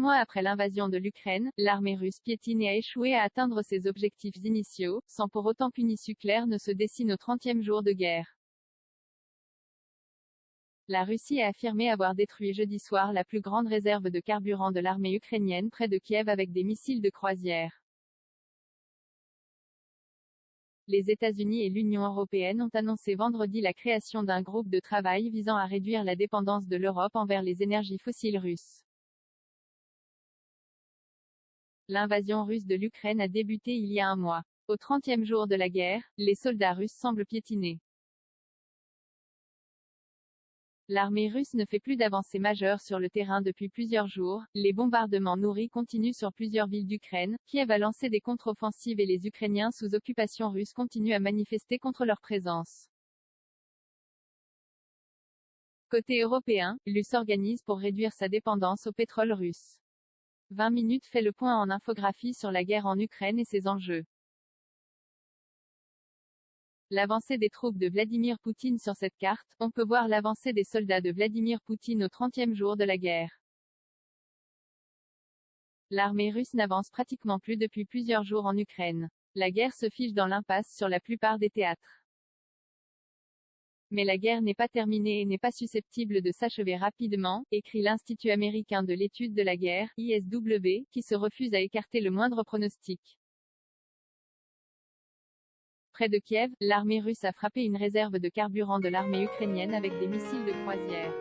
mois après l'invasion de l'Ukraine, l'armée russe piétine et a échoué à atteindre ses objectifs initiaux, sans pour autant qu'une issue claire ne se dessine au 30e jour de guerre. La Russie a affirmé avoir détruit jeudi soir la plus grande réserve de carburant de l'armée ukrainienne près de Kiev avec des missiles de croisière. Les États-Unis et l'Union européenne ont annoncé vendredi la création d'un groupe de travail visant à réduire la dépendance de l'Europe envers les énergies fossiles russes. L'invasion russe de l'Ukraine a débuté il y a un mois. Au 30e jour de la guerre, les soldats russes semblent piétiner. L'armée russe ne fait plus d'avancées majeures sur le terrain depuis plusieurs jours, les bombardements nourris continuent sur plusieurs villes d'Ukraine, Kiev a lancé des contre-offensives et les Ukrainiens sous occupation russe continuent à manifester contre leur présence. Côté européen, l'UE s'organise pour réduire sa dépendance au pétrole russe. 20 minutes fait le point en infographie sur la guerre en Ukraine et ses enjeux. L'avancée des troupes de Vladimir Poutine sur cette carte, on peut voir l'avancée des soldats de Vladimir Poutine au 30e jour de la guerre. L'armée russe n'avance pratiquement plus depuis plusieurs jours en Ukraine. La guerre se fige dans l'impasse sur la plupart des théâtres. Mais la guerre n'est pas terminée et n'est pas susceptible de s'achever rapidement, écrit l'Institut américain de l'étude de la guerre, ISW, qui se refuse à écarter le moindre pronostic. Près de Kiev, l'armée russe a frappé une réserve de carburant de l'armée ukrainienne avec des missiles de croisière.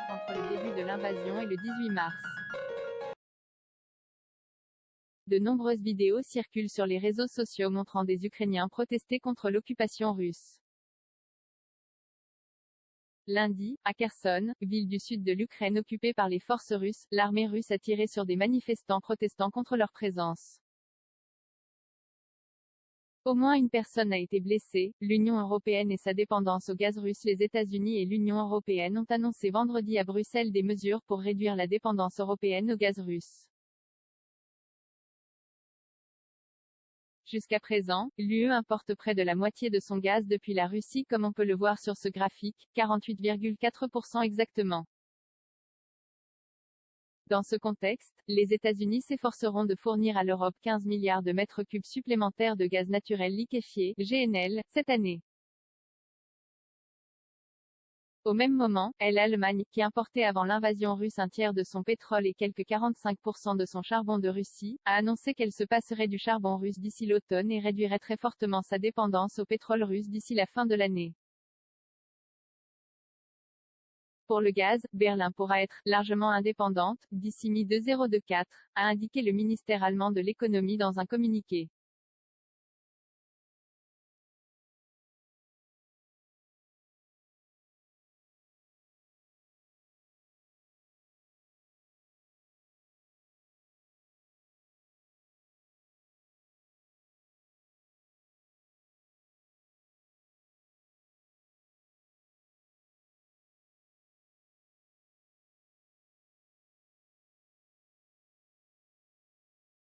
Entre le début de l'invasion et le 18 mars. De nombreuses vidéos circulent sur les réseaux sociaux montrant des Ukrainiens protester contre l'occupation russe. Lundi, à Kherson, ville du sud de l'Ukraine occupée par les forces russes, l'armée russe a tiré sur des manifestants protestant contre leur présence. Au moins une personne a été blessée. L'Union européenne et sa dépendance au gaz russe. Les États-Unis et l'Union européenne ont annoncé vendredi à Bruxelles des mesures pour réduire la dépendance européenne au gaz russe. Jusqu'à présent, l'UE importe près de la moitié de son gaz depuis la Russie comme on peut le voir sur ce graphique, 48,4% exactement. Dans ce contexte, les États-Unis s'efforceront de fournir à l'Europe 15 milliards de mètres cubes supplémentaires de gaz naturel liquéfié, GNL, cette année. Au même moment, l'Allemagne, qui importait avant l'invasion russe un tiers de son pétrole et quelque 45% de son charbon de Russie, a annoncé qu'elle se passerait du charbon russe d'ici l'automne et réduirait très fortement sa dépendance au pétrole russe d'ici la fin de l'année. Pour le gaz, Berlin pourra être largement indépendante d'ici mi-2024, a indiqué le ministère allemand de l'économie dans un communiqué.